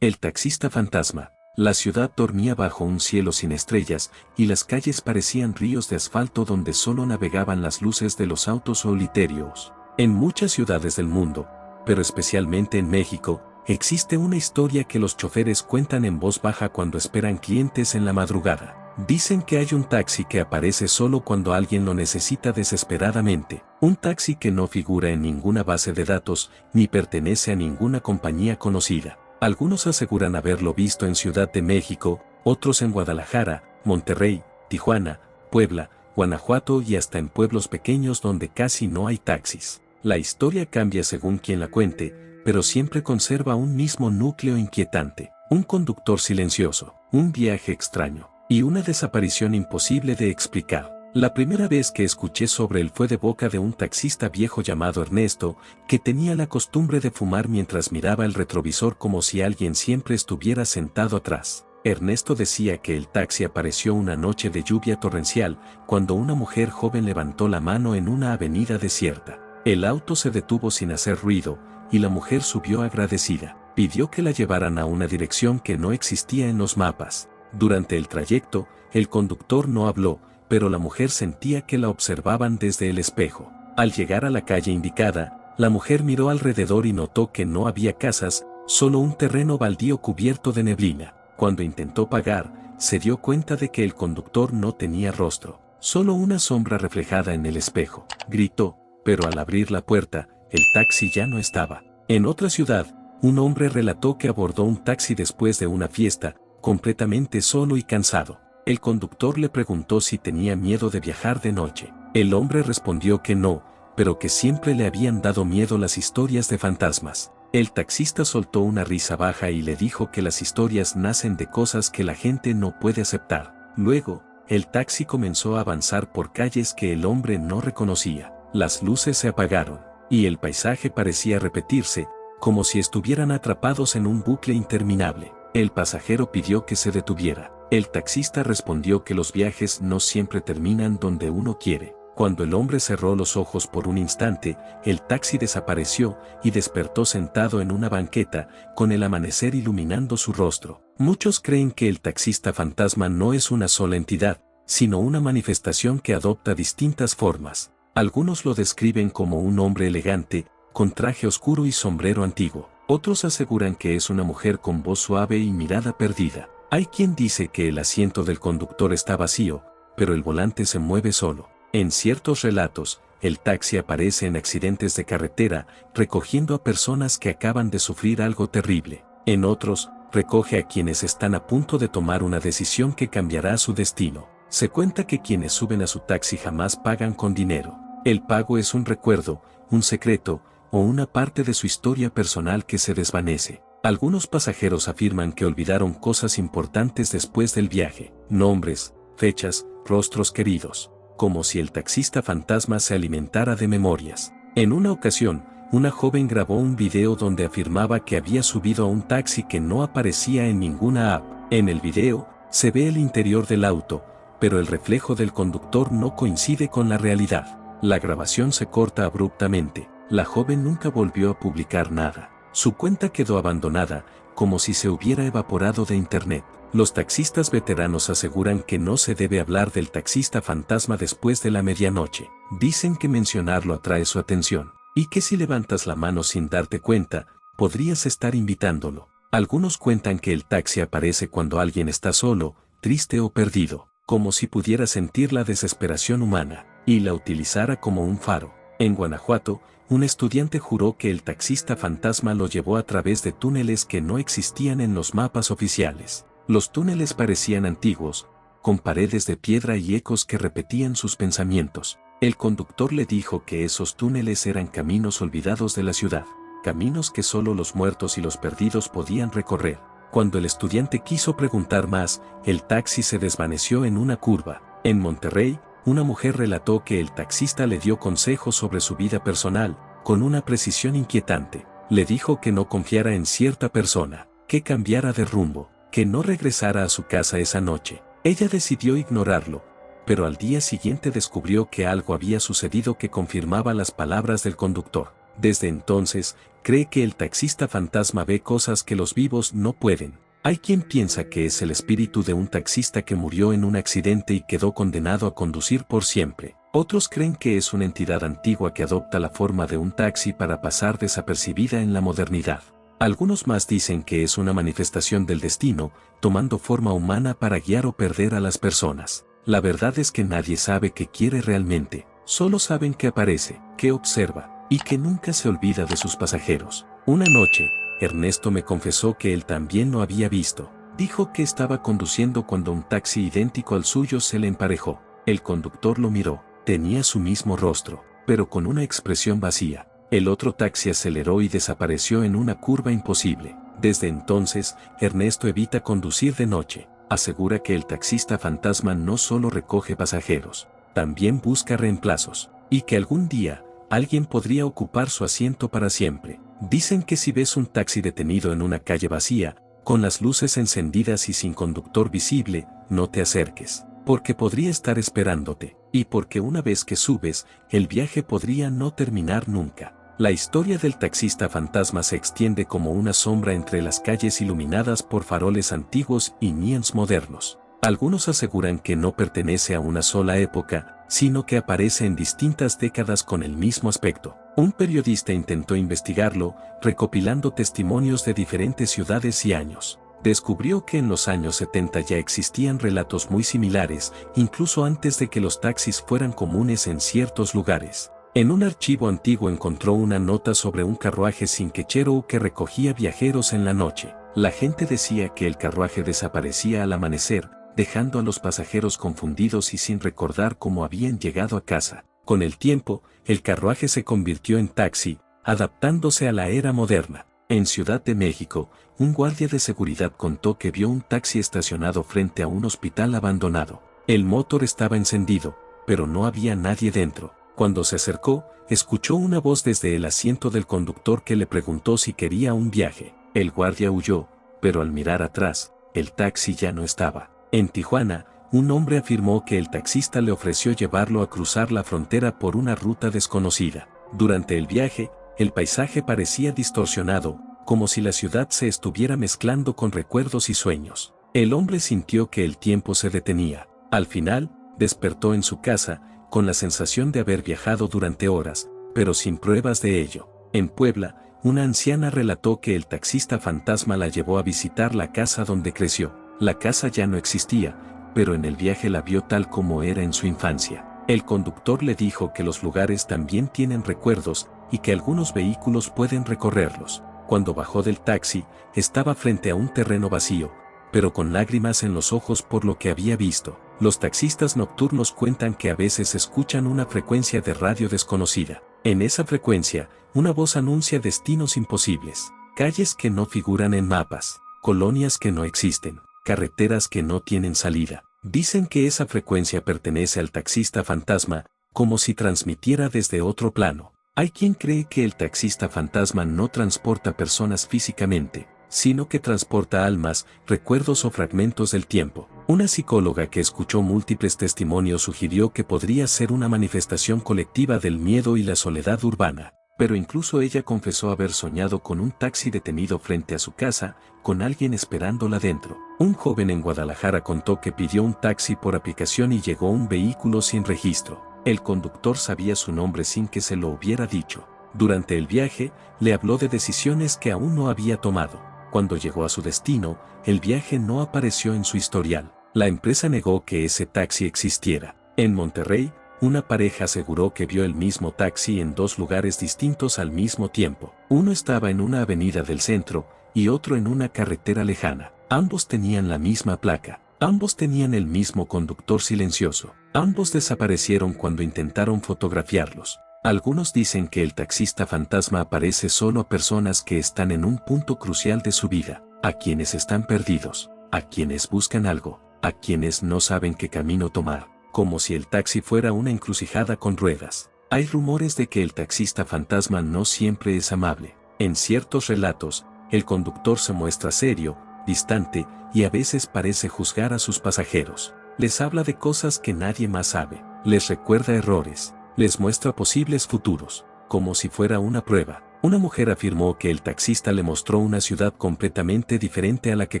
El taxista fantasma. La ciudad dormía bajo un cielo sin estrellas, y las calles parecían ríos de asfalto donde solo navegaban las luces de los autos solitarios. En muchas ciudades del mundo, pero especialmente en México, existe una historia que los choferes cuentan en voz baja cuando esperan clientes en la madrugada. Dicen que hay un taxi que aparece solo cuando alguien lo necesita desesperadamente. Un taxi que no figura en ninguna base de datos, ni pertenece a ninguna compañía conocida. Algunos aseguran haberlo visto en Ciudad de México, otros en Guadalajara, Monterrey, Tijuana, Puebla, Guanajuato y hasta en pueblos pequeños donde casi no hay taxis. La historia cambia según quien la cuente, pero siempre conserva un mismo núcleo inquietante. Un conductor silencioso, un viaje extraño y una desaparición imposible de explicar. La primera vez que escuché sobre él fue de boca de un taxista viejo llamado Ernesto, que tenía la costumbre de fumar mientras miraba el retrovisor como si alguien siempre estuviera sentado atrás. Ernesto decía que el taxi apareció una noche de lluvia torrencial, cuando una mujer joven levantó la mano en una avenida desierta. El auto se detuvo sin hacer ruido, y la mujer subió agradecida. Pidió que la llevaran a una dirección que no existía en los mapas. Durante el trayecto, el conductor no habló, pero la mujer sentía que la observaban desde el espejo. Al llegar a la calle indicada, la mujer miró alrededor y notó que no había casas, solo un terreno baldío cubierto de neblina. Cuando intentó pagar, se dio cuenta de que el conductor no tenía rostro, solo una sombra reflejada en el espejo. Gritó, pero al abrir la puerta, el taxi ya no estaba. En otra ciudad, un hombre relató que abordó un taxi después de una fiesta, completamente solo y cansado. El conductor le preguntó si tenía miedo de viajar de noche. El hombre respondió que no, pero que siempre le habían dado miedo las historias de fantasmas. El taxista soltó una risa baja y le dijo que las historias nacen de cosas que la gente no puede aceptar. Luego, el taxi comenzó a avanzar por calles que el hombre no reconocía. Las luces se apagaron, y el paisaje parecía repetirse, como si estuvieran atrapados en un bucle interminable. El pasajero pidió que se detuviera. El taxista respondió que los viajes no siempre terminan donde uno quiere. Cuando el hombre cerró los ojos por un instante, el taxi desapareció y despertó sentado en una banqueta, con el amanecer iluminando su rostro. Muchos creen que el taxista fantasma no es una sola entidad, sino una manifestación que adopta distintas formas. Algunos lo describen como un hombre elegante, con traje oscuro y sombrero antiguo. Otros aseguran que es una mujer con voz suave y mirada perdida. Hay quien dice que el asiento del conductor está vacío, pero el volante se mueve solo. En ciertos relatos, el taxi aparece en accidentes de carretera, recogiendo a personas que acaban de sufrir algo terrible. En otros, recoge a quienes están a punto de tomar una decisión que cambiará su destino. Se cuenta que quienes suben a su taxi jamás pagan con dinero. El pago es un recuerdo, un secreto, o una parte de su historia personal que se desvanece. Algunos pasajeros afirman que olvidaron cosas importantes después del viaje, nombres, fechas, rostros queridos, como si el taxista fantasma se alimentara de memorias. En una ocasión, una joven grabó un video donde afirmaba que había subido a un taxi que no aparecía en ninguna app. En el video, se ve el interior del auto, pero el reflejo del conductor no coincide con la realidad. La grabación se corta abruptamente. La joven nunca volvió a publicar nada. Su cuenta quedó abandonada, como si se hubiera evaporado de internet. Los taxistas veteranos aseguran que no se debe hablar del taxista fantasma después de la medianoche. Dicen que mencionarlo atrae su atención, y que si levantas la mano sin darte cuenta, podrías estar invitándolo. Algunos cuentan que el taxi aparece cuando alguien está solo, triste o perdido, como si pudiera sentir la desesperación humana, y la utilizara como un faro. En Guanajuato, un estudiante juró que el taxista fantasma lo llevó a través de túneles que no existían en los mapas oficiales. Los túneles parecían antiguos, con paredes de piedra y ecos que repetían sus pensamientos. El conductor le dijo que esos túneles eran caminos olvidados de la ciudad, caminos que solo los muertos y los perdidos podían recorrer. Cuando el estudiante quiso preguntar más, el taxi se desvaneció en una curva. En Monterrey, una mujer relató que el taxista le dio consejos sobre su vida personal, con una precisión inquietante. Le dijo que no confiara en cierta persona, que cambiara de rumbo, que no regresara a su casa esa noche. Ella decidió ignorarlo, pero al día siguiente descubrió que algo había sucedido que confirmaba las palabras del conductor. Desde entonces, cree que el taxista fantasma ve cosas que los vivos no pueden. Hay quien piensa que es el espíritu de un taxista que murió en un accidente y quedó condenado a conducir por siempre. Otros creen que es una entidad antigua que adopta la forma de un taxi para pasar desapercibida en la modernidad. Algunos más dicen que es una manifestación del destino, tomando forma humana para guiar o perder a las personas. La verdad es que nadie sabe qué quiere realmente, solo saben que aparece, que observa, y que nunca se olvida de sus pasajeros. Una noche, Ernesto me confesó que él también lo había visto. Dijo que estaba conduciendo cuando un taxi idéntico al suyo se le emparejó. El conductor lo miró, tenía su mismo rostro, pero con una expresión vacía. El otro taxi aceleró y desapareció en una curva imposible. Desde entonces, Ernesto evita conducir de noche. Asegura que el taxista fantasma no solo recoge pasajeros, también busca reemplazos, y que algún día, alguien podría ocupar su asiento para siempre. Dicen que si ves un taxi detenido en una calle vacía, con las luces encendidas y sin conductor visible, no te acerques, porque podría estar esperándote, y porque una vez que subes, el viaje podría no terminar nunca. La historia del taxista fantasma se extiende como una sombra entre las calles iluminadas por faroles antiguos y neons modernos. Algunos aseguran que no pertenece a una sola época, sino que aparece en distintas décadas con el mismo aspecto. Un periodista intentó investigarlo, recopilando testimonios de diferentes ciudades y años. Descubrió que en los años 70 ya existían relatos muy similares, incluso antes de que los taxis fueran comunes en ciertos lugares. En un archivo antiguo encontró una nota sobre un carruaje sin quechero que recogía viajeros en la noche. La gente decía que el carruaje desaparecía al amanecer, dejando a los pasajeros confundidos y sin recordar cómo habían llegado a casa. Con el tiempo, el carruaje se convirtió en taxi, adaptándose a la era moderna. En Ciudad de México, un guardia de seguridad contó que vio un taxi estacionado frente a un hospital abandonado. El motor estaba encendido, pero no había nadie dentro. Cuando se acercó, escuchó una voz desde el asiento del conductor que le preguntó si quería un viaje. El guardia huyó, pero al mirar atrás, el taxi ya no estaba. En Tijuana, un hombre afirmó que el taxista le ofreció llevarlo a cruzar la frontera por una ruta desconocida. Durante el viaje, el paisaje parecía distorsionado, como si la ciudad se estuviera mezclando con recuerdos y sueños. El hombre sintió que el tiempo se detenía. Al final, despertó en su casa, con la sensación de haber viajado durante horas, pero sin pruebas de ello. En Puebla, una anciana relató que el taxista fantasma la llevó a visitar la casa donde creció. La casa ya no existía, pero en el viaje la vio tal como era en su infancia. El conductor le dijo que los lugares también tienen recuerdos y que algunos vehículos pueden recorrerlos. Cuando bajó del taxi, estaba frente a un terreno vacío, pero con lágrimas en los ojos por lo que había visto. Los taxistas nocturnos cuentan que a veces escuchan una frecuencia de radio desconocida. En esa frecuencia, una voz anuncia destinos imposibles, calles que no figuran en mapas, colonias que no existen, carreteras que no tienen salida. Dicen que esa frecuencia pertenece al taxista fantasma, como si transmitiera desde otro plano. Hay quien cree que el taxista fantasma no transporta personas físicamente, sino que transporta almas, recuerdos o fragmentos del tiempo. Una psicóloga que escuchó múltiples testimonios sugirió que podría ser una manifestación colectiva del miedo y la soledad urbana, pero incluso ella confesó haber soñado con un taxi detenido frente a su casa, con alguien esperándola dentro. Un joven en Guadalajara contó que pidió un taxi por aplicación y llegó un vehículo sin registro. El conductor sabía su nombre sin que se lo hubiera dicho. Durante el viaje, le habló de decisiones que aún no había tomado. Cuando llegó a su destino, el viaje no apareció en su historial. La empresa negó que ese taxi existiera. En Monterrey, una pareja aseguró que vio el mismo taxi en dos lugares distintos al mismo tiempo. Uno estaba en una avenida del centro y otro en una carretera lejana. Ambos tenían la misma placa. Ambos tenían el mismo conductor silencioso. Ambos desaparecieron cuando intentaron fotografiarlos. Algunos dicen que el taxista fantasma aparece solo a personas que están en un punto crucial de su vida, a quienes están perdidos, a quienes buscan algo, a quienes no saben qué camino tomar, como si el taxi fuera una encrucijada con ruedas. Hay rumores de que el taxista fantasma no siempre es amable. En ciertos relatos, el conductor se muestra serio, distante, y a veces parece juzgar a sus pasajeros. Les habla de cosas que nadie más sabe, les recuerda errores, les muestra posibles futuros, como si fuera una prueba. Una mujer afirmó que el taxista le mostró una ciudad completamente diferente a la que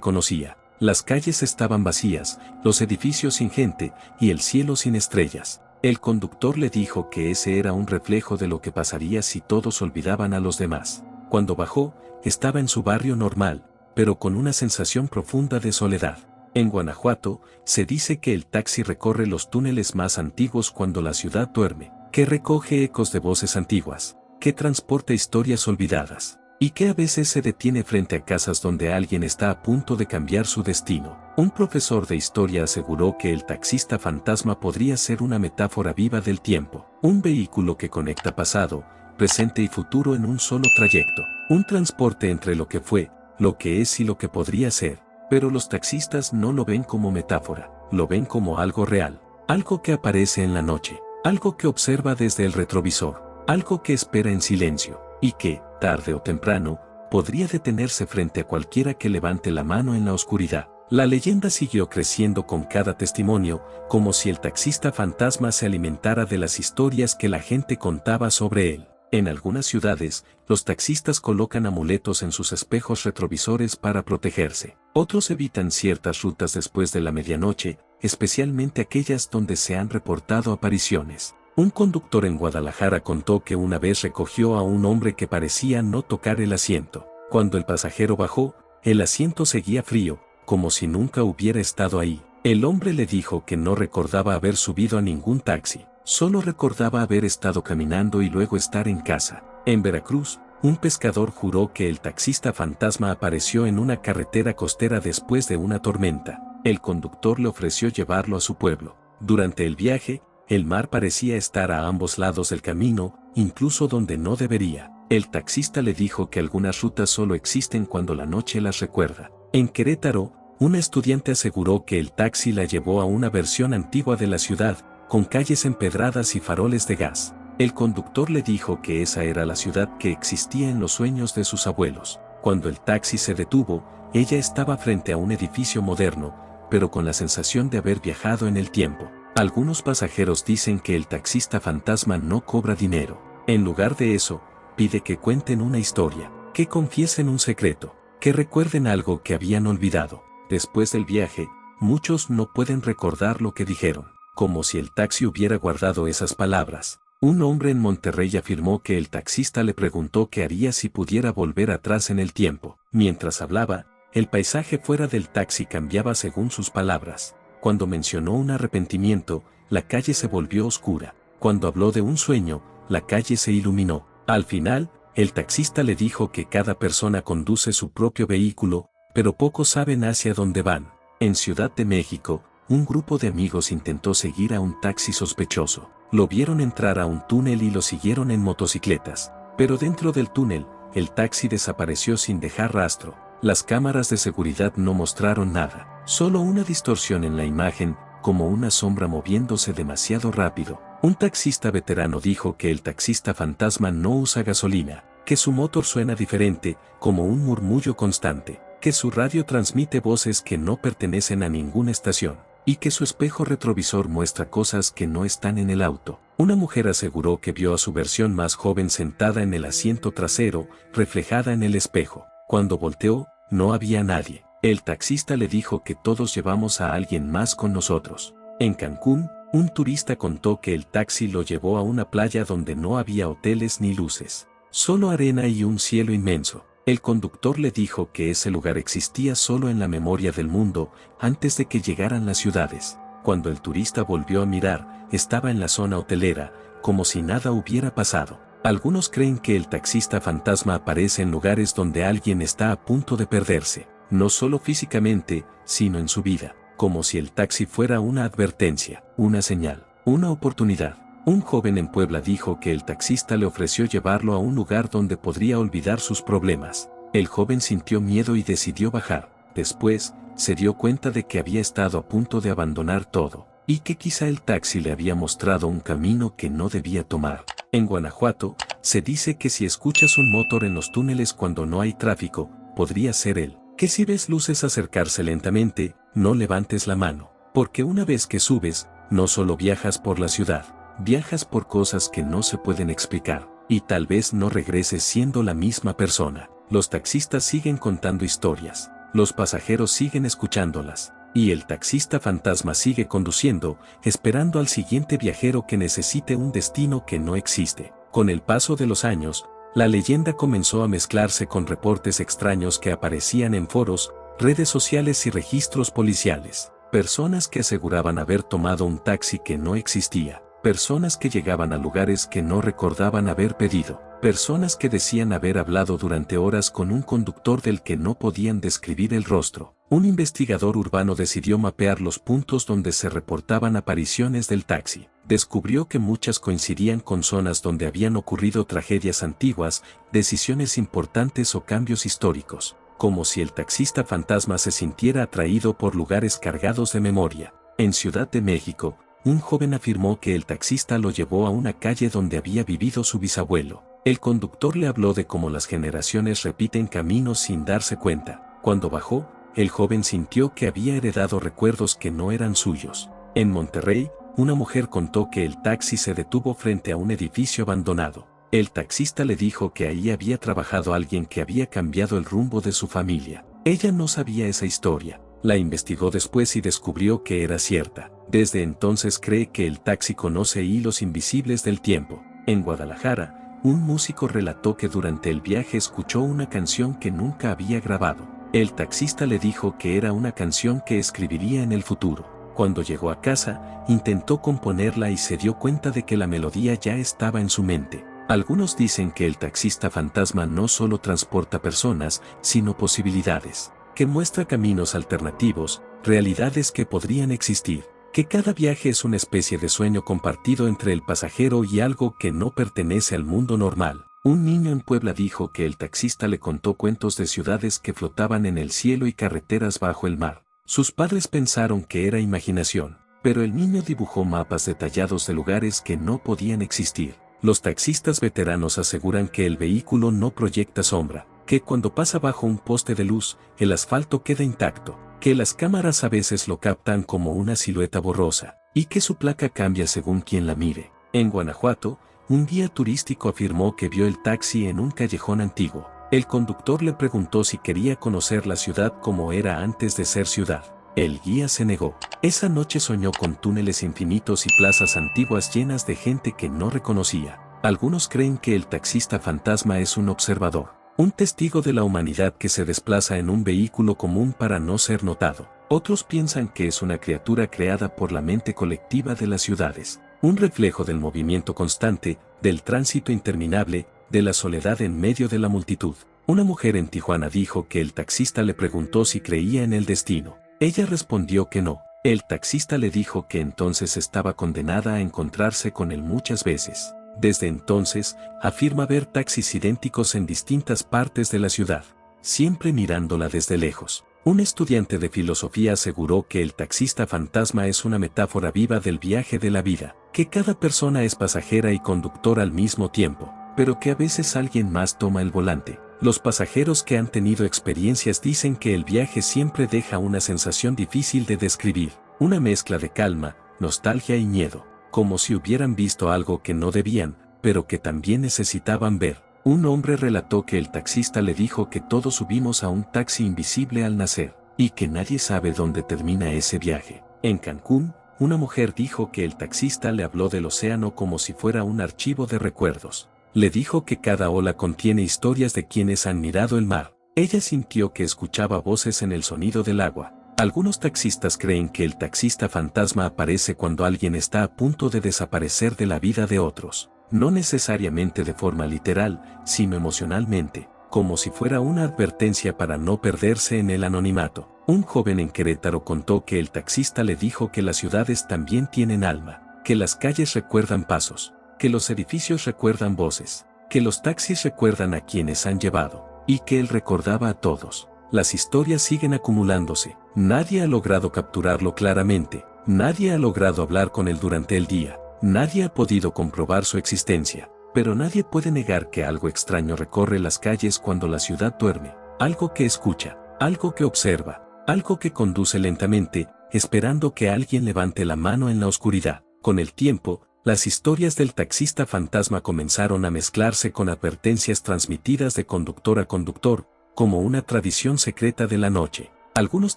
conocía. Las calles estaban vacías, los edificios sin gente y el cielo sin estrellas. El conductor le dijo que ese era un reflejo de lo que pasaría si todos olvidaban a los demás. Cuando bajó, estaba en su barrio normal, pero con una sensación profunda de soledad. En Guanajuato, se dice que el taxi recorre los túneles más antiguos cuando la ciudad duerme, que recoge ecos de voces antiguas, que transporta historias olvidadas, y que a veces se detiene frente a casas donde alguien está a punto de cambiar su destino. Un profesor de historia aseguró que el taxista fantasma podría ser una metáfora viva del tiempo, un vehículo que conecta pasado, presente y futuro en un solo trayecto, un transporte entre lo que fue, lo que es y lo que podría ser. Pero los taxistas no lo ven como metáfora, lo ven como algo real, algo que aparece en la noche, algo que observa desde el retrovisor, algo que espera en silencio, y que, tarde o temprano, podría detenerse frente a cualquiera que levante la mano en la oscuridad. La leyenda siguió creciendo con cada testimonio, como si el taxista fantasma se alimentara de las historias que la gente contaba sobre él. En algunas ciudades, los taxistas colocan amuletos en sus espejos retrovisores para protegerse. Otros evitan ciertas rutas después de la medianoche, especialmente aquellas donde se han reportado apariciones. Un conductor en Guadalajara contó que una vez recogió a un hombre que parecía no tocar el asiento. Cuando el pasajero bajó, el asiento seguía frío, como si nunca hubiera estado ahí. El hombre le dijo que no recordaba haber subido a ningún taxi. Solo recordaba haber estado caminando y luego estar en casa. En Veracruz, un pescador juró que el taxista fantasma apareció en una carretera costera después de una tormenta. El conductor le ofreció llevarlo a su pueblo. Durante el viaje, el mar parecía estar a ambos lados del camino, incluso donde no debería. El taxista le dijo que algunas rutas solo existen cuando la noche las recuerda. En Querétaro, una estudiante aseguró que el taxi la llevó a una versión antigua de la ciudad, con calles empedradas y faroles de gas. El conductor le dijo que esa era la ciudad que existía en los sueños de sus abuelos. Cuando el taxi se detuvo, ella estaba frente a un edificio moderno, pero con la sensación de haber viajado en el tiempo. Algunos pasajeros dicen que el taxista fantasma no cobra dinero. En lugar de eso, pide que cuenten una historia, que confiesen un secreto, que recuerden algo que habían olvidado. Después del viaje, muchos no pueden recordar lo que dijeron, como si el taxi hubiera guardado esas palabras. Un hombre en Monterrey afirmó que el taxista le preguntó qué haría si pudiera volver atrás en el tiempo. Mientras hablaba, el paisaje fuera del taxi cambiaba según sus palabras. Cuando mencionó un arrepentimiento, la calle se volvió oscura. Cuando habló de un sueño, la calle se iluminó. Al final, el taxista le dijo que cada persona conduce su propio vehículo, pero pocos saben hacia dónde van. En Ciudad de México, un grupo de amigos intentó seguir a un taxi sospechoso. Lo vieron entrar a un túnel y lo siguieron en motocicletas. Pero dentro del túnel, el taxi desapareció sin dejar rastro. Las cámaras de seguridad no mostraron nada, solo una distorsión en la imagen, como una sombra moviéndose demasiado rápido. Un taxista veterano dijo que el taxista fantasma no usa gasolina, que su motor suena diferente, como un murmullo constante, que su radio transmite voces que no pertenecen a ninguna estación, y que su espejo retrovisor muestra cosas que no están en el auto. Una mujer aseguró que vio a su versión más joven sentada en el asiento trasero, reflejada en el espejo. Cuando volteó, no había nadie. El taxista le dijo que todos llevamos a alguien más con nosotros. En Cancún, un turista contó que el taxi lo llevó a una playa donde no había hoteles ni luces, solo arena y un cielo inmenso. El conductor le dijo que ese lugar existía solo en la memoria del mundo, antes de que llegaran las ciudades. Cuando el turista volvió a mirar, estaba en la zona hotelera, como si nada hubiera pasado. Algunos creen que el taxista fantasma aparece en lugares donde alguien está a punto de perderse, no solo físicamente, sino en su vida, como si el taxi fuera una advertencia, una señal, una oportunidad. Un joven en Puebla dijo que el taxista le ofreció llevarlo a un lugar donde podría olvidar sus problemas. El joven sintió miedo y decidió bajar. Después, se dio cuenta de que había estado a punto de abandonar todo, y que quizá el taxi le había mostrado un camino que no debía tomar. En Guanajuato, se dice que si escuchas un motor en los túneles cuando no hay tráfico, podría ser él. Que si ves luces acercarse lentamente, no levantes la mano, porque una vez que subes, no solo viajas por la ciudad, viajas por cosas que no se pueden explicar. y tal vez no regreses siendo la misma persona. Los taxistas siguen contando historias, los pasajeros siguen escuchándolas, y el taxista fantasma sigue conduciendo, esperando al siguiente viajero que necesite un destino que no existe. Con el paso de los años, la leyenda comenzó a mezclarse con reportes extraños que aparecían en foros, redes sociales y registros policiales. Personas que aseguraban haber tomado un taxi que no existía. Personas que llegaban a lugares que no recordaban haber pedido. Personas que decían haber hablado durante horas con un conductor del que no podían describir el rostro. Un investigador urbano decidió mapear los puntos donde se reportaban apariciones del taxi. Descubrió que muchas coincidían con zonas donde habían ocurrido tragedias antiguas, decisiones importantes o cambios históricos, como si el taxista fantasma se sintiera atraído por lugares cargados de memoria. En Ciudad de México, un joven afirmó que el taxista lo llevó a una calle donde había vivido su bisabuelo. El conductor le habló de cómo las generaciones repiten caminos sin darse cuenta. Cuando bajó, el joven sintió que había heredado recuerdos que no eran suyos. En Monterrey, una mujer contó que el taxi se detuvo frente a un edificio abandonado. El taxista le dijo que ahí había trabajado alguien que había cambiado el rumbo de su familia. Ella no sabía esa historia. La investigó después y descubrió que era cierta. Desde entonces cree que el taxi conoce hilos invisibles del tiempo. En Guadalajara, un músico relató que durante el viaje escuchó una canción que nunca había grabado. El taxista le dijo que era una canción que escribiría en el futuro. Cuando llegó a casa, intentó componerla y se dio cuenta de que la melodía ya estaba en su mente. Algunos dicen que el taxista fantasma no solo transporta personas, sino posibilidades, que muestra caminos alternativos, realidades que podrían existir, que cada viaje es una especie de sueño compartido entre el pasajero y algo que no pertenece al mundo normal. Un niño en Puebla dijo que el taxista le contó cuentos de ciudades que flotaban en el cielo y carreteras bajo el mar. Sus padres pensaron que era imaginación, pero el niño dibujó mapas detallados de lugares que no podían existir. Los taxistas veteranos aseguran que el vehículo no proyecta sombra, que cuando pasa bajo un poste de luz, el asfalto queda intacto, que las cámaras a veces lo captan como una silueta borrosa, y que su placa cambia según quien la mire. En Guanajuato, un guía turístico afirmó que vio el taxi en un callejón antiguo. El conductor le preguntó si quería conocer la ciudad como era antes de ser ciudad. El guía se negó. Esa noche soñó con túneles infinitos y plazas antiguas llenas de gente que no reconocía. Algunos creen que el taxista fantasma es un observador, un testigo de la humanidad que se desplaza en un vehículo común para no ser notado. Otros piensan que es una criatura creada por la mente colectiva de las ciudades, un reflejo del movimiento constante, del tránsito interminable, de la soledad en medio de la multitud. Una mujer en Tijuana dijo que el taxista le preguntó si creía en el destino. Ella respondió que no. El taxista le dijo que entonces estaba condenada a encontrarse con él muchas veces. Desde entonces, afirma ver taxis idénticos en distintas partes de la ciudad, siempre mirándola desde lejos. Un estudiante de filosofía aseguró que el taxista fantasma es una metáfora viva del viaje de la vida, que cada persona es pasajera y conductor al mismo tiempo, pero que a veces alguien más toma el volante. Los pasajeros que han tenido experiencias dicen que el viaje siempre deja una sensación difícil de describir, una mezcla de calma, nostalgia y miedo, como si hubieran visto algo que no debían, pero que también necesitaban ver. Un hombre relató que el taxista le dijo que todos subimos a un taxi invisible al nacer, y que nadie sabe dónde termina ese viaje. En Cancún, una mujer dijo que el taxista le habló del océano como si fuera un archivo de recuerdos. Le dijo que cada ola contiene historias de quienes han mirado el mar. Ella sintió que escuchaba voces en el sonido del agua. Algunos taxistas creen que el taxista fantasma aparece cuando alguien está a punto de desaparecer de la vida de otros, no necesariamente de forma literal, sino emocionalmente, como si fuera una advertencia para no perderse en el anonimato. Un joven en Querétaro contó que el taxista le dijo que las ciudades también tienen alma, que las calles recuerdan pasos, que los edificios recuerdan voces, que los taxis recuerdan a quienes han llevado, y que él recordaba a todos. Las historias siguen acumulándose. Nadie ha logrado capturarlo claramente, nadie ha logrado hablar con él durante el día, nadie ha podido comprobar su existencia, pero nadie puede negar que algo extraño recorre las calles cuando la ciudad duerme, algo que escucha, algo que observa, algo que conduce lentamente, esperando que alguien levante la mano en la oscuridad. Con el tiempo, Las historias del taxista fantasma comenzaron a mezclarse con advertencias transmitidas de conductor a conductor, como una tradición secreta de la noche. Algunos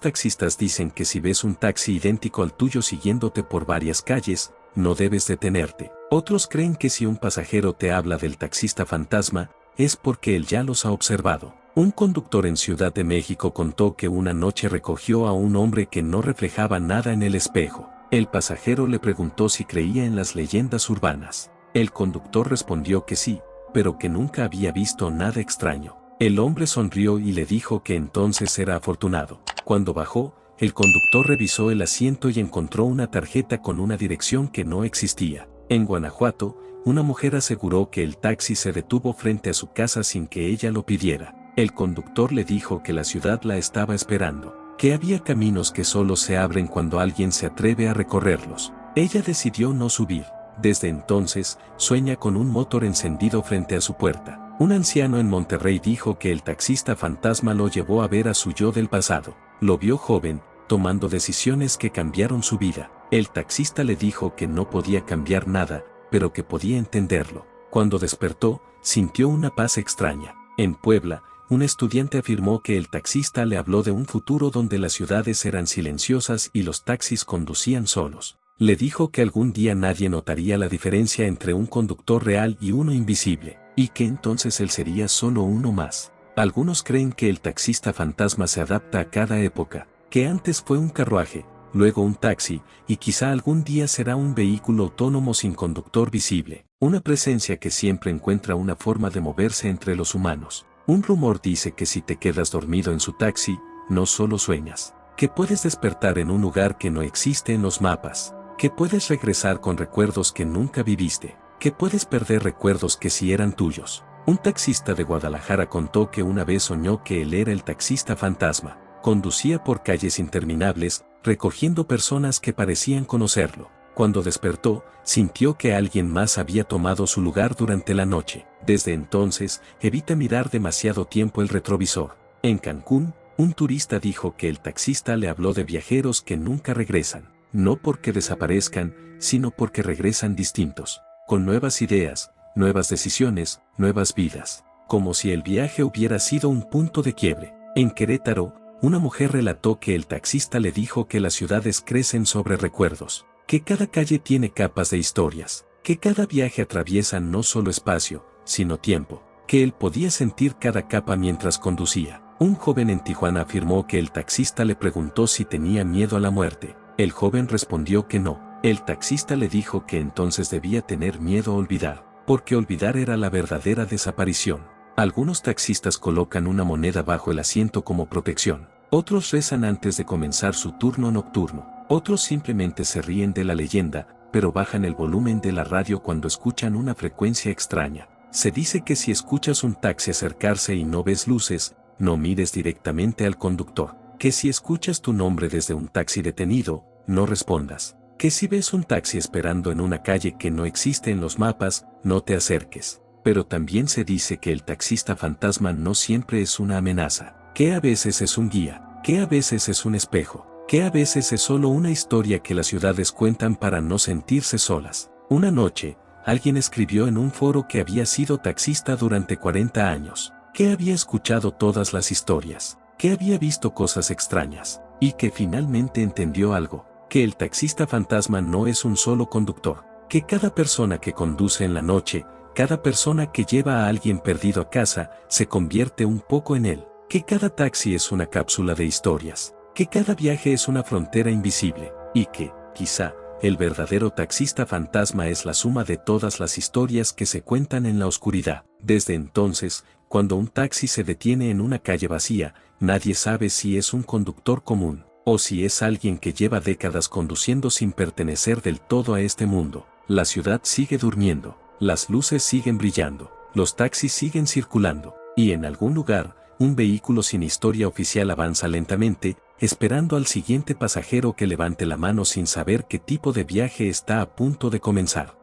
taxistas dicen que si ves un taxi idéntico al tuyo siguiéndote por varias calles, no debes detenerte. Otros creen que si un pasajero te habla del taxista fantasma, es porque él ya los ha observado. Un conductor en Ciudad de México contó que una noche recogió a un hombre que no reflejaba nada en el espejo. El pasajero le preguntó si creía en las leyendas urbanas. El conductor respondió que sí, pero que nunca había visto nada extraño. El hombre sonrió y le dijo que entonces era afortunado. Cuando bajó, el conductor revisó el asiento y encontró una tarjeta con una dirección que no existía. En Guanajuato, una mujer aseguró que el taxi se detuvo frente a su casa sin que ella lo pidiera. El conductor le dijo que la ciudad la estaba esperando, que había caminos que solo se abren cuando alguien se atreve a recorrerlos. Ella decidió no subir. Desde entonces, sueña con un motor encendido frente a su puerta. Un anciano en Monterrey dijo que el taxista fantasma lo llevó a ver a su yo del pasado. Lo vio joven, tomando decisiones que cambiaron su vida. El taxista le dijo que no podía cambiar nada, pero que podía entenderlo. Cuando despertó, sintió una paz extraña. En Puebla, un estudiante afirmó que el taxista le habló de un futuro donde las ciudades eran silenciosas y los taxis conducían solos. Le dijo que algún día nadie notaría la diferencia entre un conductor real y uno invisible, y que entonces él sería solo uno más. Algunos creen que el taxista fantasma se adapta a cada época, que antes fue un carruaje, luego un taxi, y quizá algún día será un vehículo autónomo sin conductor visible, una presencia que siempre encuentra una forma de moverse entre los humanos. Un rumor dice que si te quedas dormido en su taxi, no solo sueñas, que puedes despertar en un lugar que no existe en los mapas, que puedes regresar con recuerdos que nunca viviste, que puedes perder recuerdos que sí eran tuyos. Un taxista de Guadalajara contó que una vez soñó que él era el taxista fantasma. Conducía por calles interminables, recogiendo personas que parecían conocerlo. Cuando despertó, sintió que alguien más había tomado su lugar durante la noche. Desde entonces, evita mirar demasiado tiempo el retrovisor. En Cancún, un turista dijo que el taxista le habló de viajeros que nunca regresan, no porque desaparezcan, sino porque regresan distintos, con nuevas ideas, nuevas decisiones, nuevas vidas, como si el viaje hubiera sido un punto de quiebre. En Querétaro, una mujer relató que el taxista le dijo que las ciudades crecen sobre recuerdos, que cada calle tiene capas de historias, que cada viaje atraviesa no solo espacio, sino tiempo, que él podía sentir cada capa mientras conducía. Un joven en Tijuana afirmó que el taxista le preguntó si tenía miedo a la muerte. El joven respondió que no. El taxista le dijo que entonces debía tener miedo a olvidar, porque olvidar era la verdadera desaparición. Algunos taxistas colocan una moneda bajo el asiento como protección. Otros rezan antes de comenzar su turno nocturno. Otros simplemente se ríen de la leyenda, pero bajan el volumen de la radio cuando escuchan una frecuencia extraña. Se dice que si escuchas un taxi acercarse y no ves luces, no mires directamente al conductor. Que si escuchas tu nombre desde un taxi detenido, no respondas. Que si ves un taxi esperando en una calle que no existe en los mapas, no te acerques. Pero también se dice que el taxista fantasma no siempre es una amenaza, que a veces es un guía, que a veces es un espejo, que a veces es solo una historia que las ciudades cuentan para no sentirse solas. Una noche, alguien escribió en un foro que había sido taxista durante 40 años, que había escuchado todas las historias, que había visto cosas extrañas, y que finalmente entendió algo, que el taxista fantasma no es un solo conductor, que cada persona que conduce en la noche, cada persona que lleva a alguien perdido a casa, se convierte un poco en él, que cada taxi es una cápsula de historias, que cada viaje es una frontera invisible, y que, quizá, el verdadero taxista fantasma es la suma de todas las historias que se cuentan en la oscuridad. Desde entonces, cuando un taxi se detiene en una calle vacía, nadie sabe si es un conductor común, o si es alguien que lleva décadas conduciendo sin pertenecer del todo a este mundo. La ciudad sigue durmiendo, las luces siguen brillando, los taxis siguen circulando, y en algún lugar, un vehículo sin historia oficial avanza lentamente, esperando al siguiente pasajero que levante la mano sin saber qué tipo de viaje está a punto de comenzar.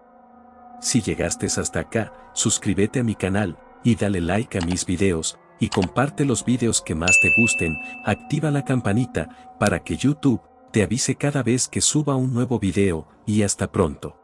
Si llegaste hasta acá, suscríbete a mi canal, y dale like a mis videos, y comparte los videos que más te gusten, activa la campanita, para que YouTube te avise cada vez que suba un nuevo video, y hasta pronto.